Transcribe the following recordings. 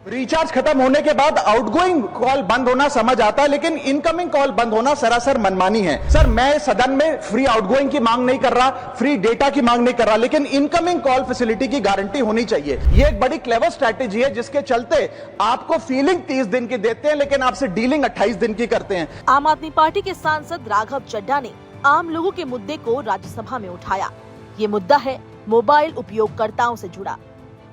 Recharge खत्म होने के बाद आउटगोइंग कॉल बंद होना समझ आता है, लेकिन इनकमिंग कॉल बंद होना सरासर मनमानी है। सर, मैं सदन में फ्री आउटगोइंग की मांग नहीं कर रहा, फ्री डेटा की मांग नहीं कर रहा, लेकिन इनकमिंग कॉल फैसिलिटी की गारंटी होनी चाहिए। ये एक बड़ी क्लेवर स्ट्रैटेजी है जिसके चलते आपको फीलिंग 30 दिन की देते हैं, लेकिन आपसे डीलिंग 28 दिन की करते हैं। आम आदमी पार्टी के सांसद राघव चड्ढा ने आम लोगों के मुद्दे को राज्यसभा में उठाया। ये मुद्दा है मोबाइल उपयोगकर्ताओं से जुड़ा।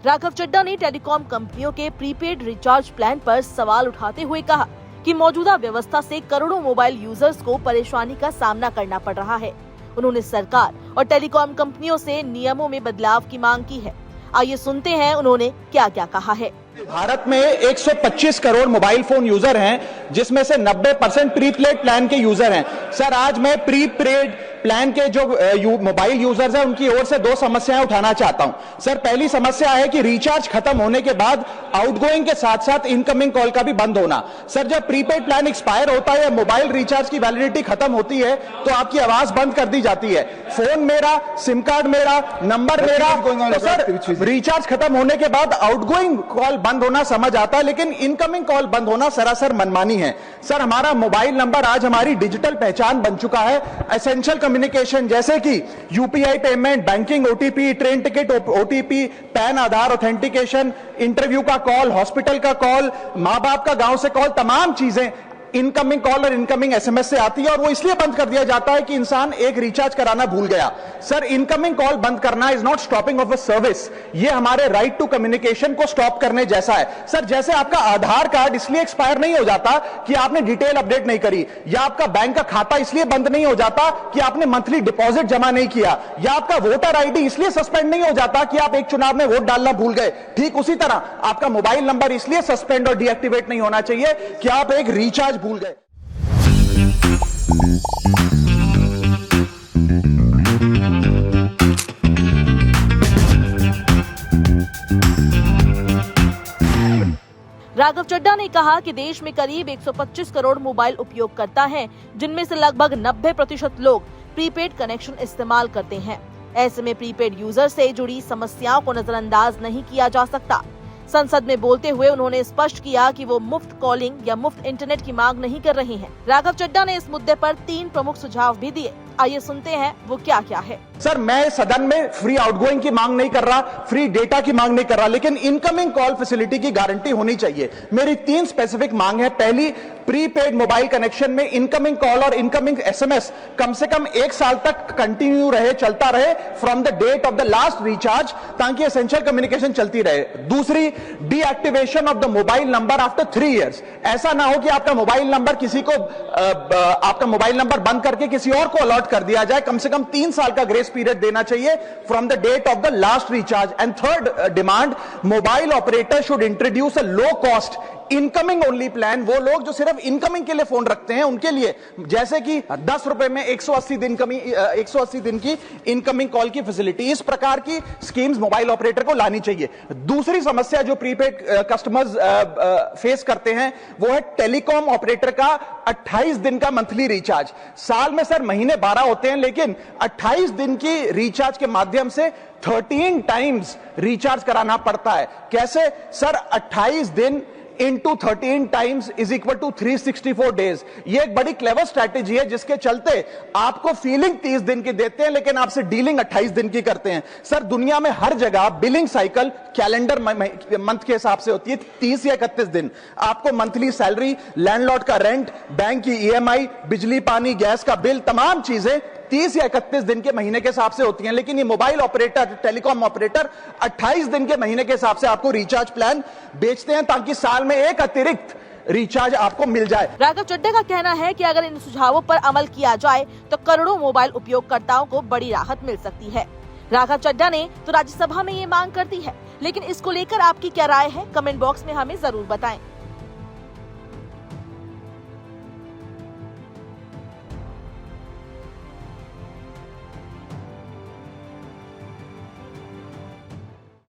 राघव चड्ढा ने टेलीकॉम कंपनियों के प्रीपेड रिचार्ज प्लान पर सवाल उठाते हुए कहा कि मौजूदा व्यवस्था से करोड़ों मोबाइल यूजर्स को परेशानी का सामना करना पड़ रहा है। उन्होंने सरकार और टेलीकॉम कंपनियों से नियमों में बदलाव की मांग की है। आइए सुनते हैं उन्होंने क्या क्या कहा है। भारत में 125 करोड़ मोबाइल फोन यूजर हैं, जिसमें से 90% प्रीपेड प्लान के यूजर हैं। सर, आज मैं प्रीपेड प्लान के जो मोबाइल यूजर्स हैं उनकी ओर से 2 समस्याएं उठाना चाहता हूं। सर, पहली समस्या है कि रिचार्ज खत्म होने के बाद आउटगोइंग के साथ साथ इनकमिंग कॉल का भी बंद होना। सर, जब प्रीपेड प्लान एक्सपायर होता है या मोबाइल रिचार्ज की वैलिडिटी खत्म होती है तो आपकी आवाज बंद कर दी जाती है। फोन मेरा, सिम कार्ड मेरा, नंबर मेरा। तो सर, रिचार्ज खत्म होने के बाद आउटगोइंग कॉल बंद होना समझ आता है, लेकिन इनकमिंग कॉल बंद होना सरासर मनमानी है। सर, हमारा मोबाइल नंबर आज हमारी डिजिटल पहचान बन चुका है। एसेंशियल कम्युनिकेशन जैसे कि UPI payment, banking, OTP, train ticket OTP, PAN Aadhaar authentication, interview का कॉल, हॉस्पिटल का कॉल, मां बाप का गांव से कॉल, तमाम चीजें इनकमिंग कॉल और इनकमिंग एसएमएस से आती है, और वो इसलिए बंद कर दिया जाता है कि इंसान एक रिचार्ज कराना भूल गया। सर, इनकमिंग कॉल बंद करना is not stopping of a service, ये हमारे राइट टू कम्युनिकेशन को स्टॉप करने जैसा है। सर, जैसे आपका आधार कार्ड इसलिए एक्सपायर नहीं हो जाता कि आपने डिटेल अपडेट नहीं करी, या आपका बैंक का खाता इसलिए बंद नहीं हो जाता कि आपने मंथली डिपॉजिट जमा नहीं किया, या आपका वोटर आईडी इसलिए सस्पेंड नहीं हो जाता कि आप एक चुनाव में वोट डालना भूल गए। ठीक उसी तरह आपका मोबाइल नंबर इसलिए सस्पेंड और डीएक्टिवेट नहीं होना चाहिए कि आप एक रिचार्ज भूल गए। राघव चड्ढा ने कहा कि देश में करीब 125 करोड़ मोबाइल उपयोगकर्ता हैं, जिनमें से लगभग 90% लोग प्रीपेड कनेक्शन इस्तेमाल करते हैं। ऐसे में प्रीपेड यूजर से जुड़ी समस्याओं को नजरअंदाज नहीं किया जा सकता। संसद में बोलते हुए उन्होंने स्पष्ट किया कि वो मुफ्त कॉलिंग या मुफ्त इंटरनेट की मांग नहीं कर रहे हैं। राघव चड्ढा ने इस मुद्दे पर 3 प्रमुख सुझाव भी दिए। आइए सुनते हैं वो क्या क्या है। सर, मैं सदन में फ्री आउटगोइंग की मांग नहीं कर रहा, फ्री डेटा की मांग नहीं कर रहा, लेकिन इनकमिंग कॉल फैसिलिटी की गारंटी होनी चाहिए। मेरी 3 स्पेसिफिक मांग है। पहली, प्रीपेड मोबाइल कनेक्शन में इनकमिंग कॉल और इनकमिंग एसएमएस कम से कम 1 साल तक कंटिन्यू रहे, चलता रहे from the date of the last recharge, ताकि एसेंशियल कम्युनिकेशन चलती रहे। दूसरी, deactivation of the mobile number after 3 years. ऐसा ना हो कि आपका मोबाइल नंबर आपका मोबाइल नंबर बंद करके किसी और को अलॉट कर दिया जाए। कम से कम 3 साल का ग्रेस पीरियड देना चाहिए from the date of the last recharge. And third demand, mobile operator should introduce a low cost incoming only plan. वो लोग जो सिर्फ इनकमिंग के लिए फोन रखते हैं उनके लिए, जैसे कि 10 रुपए में 180 दिन की इनकमिंग कॉल की फैसिलिटी, इस प्रकार की स्कीम्स मोबाइल ऑपरेटर को लानी चाहिए। दूसरी समस्या जो प्रीपेड कस्टमर्स फेस करते हैं वो है टेलीकॉम ऑपरेटर का 28 दिन का मंथली रिचार्ज। साल में सर महीने 12 होते हैं, लेकिन 28 दिन की रिचार्ज के माध्यम से 13 टाइम्स रिचार्ज कराना पड़ता है। कैसे सर? 28 दिन into 13 times is equal to 364 days. ये एक बड़ी क्लेवर स्ट्रैटेजी है जिसके चलते आपको फीलिंग 30 दिन की देते हैं, लेकिन आपसे डीलिंग 28 दिन की करते हैं। सर, दुनिया में हर जगह बिलिंग साइकिल कैलेंडर मंथ के हिसाब से होती है, 30 या 31 दिन। आपको मंथली सैलरी, लैंडलॉर्ड का रेंट, बैंक की ईएमआई, बिजली पानी गैस का बिल, तमाम चीजें 30 या 31 दिन के महीने के हिसाब से होती हैं। लेकिन ये मोबाइल ऑपरेटर, टेलीकॉम ऑपरेटर 28 दिन के महीने के हिसाब से आपको रिचार्ज प्लान बेचते हैं, ताकि साल में एक अतिरिक्त रिचार्ज आपको मिल जाए। राघव चड्ढा का कहना है कि अगर इन सुझावों पर अमल किया जाए तो करोड़ों मोबाइल उपयोगकर्ताओं को बड़ी राहत मिल सकती है। राघव चड्ढा ने तो राज्यसभा में ये मांग कर दी है, लेकिन इसको लेकर आपकी क्या राय है? कमेंट बॉक्स में हमें जरूर बताएं।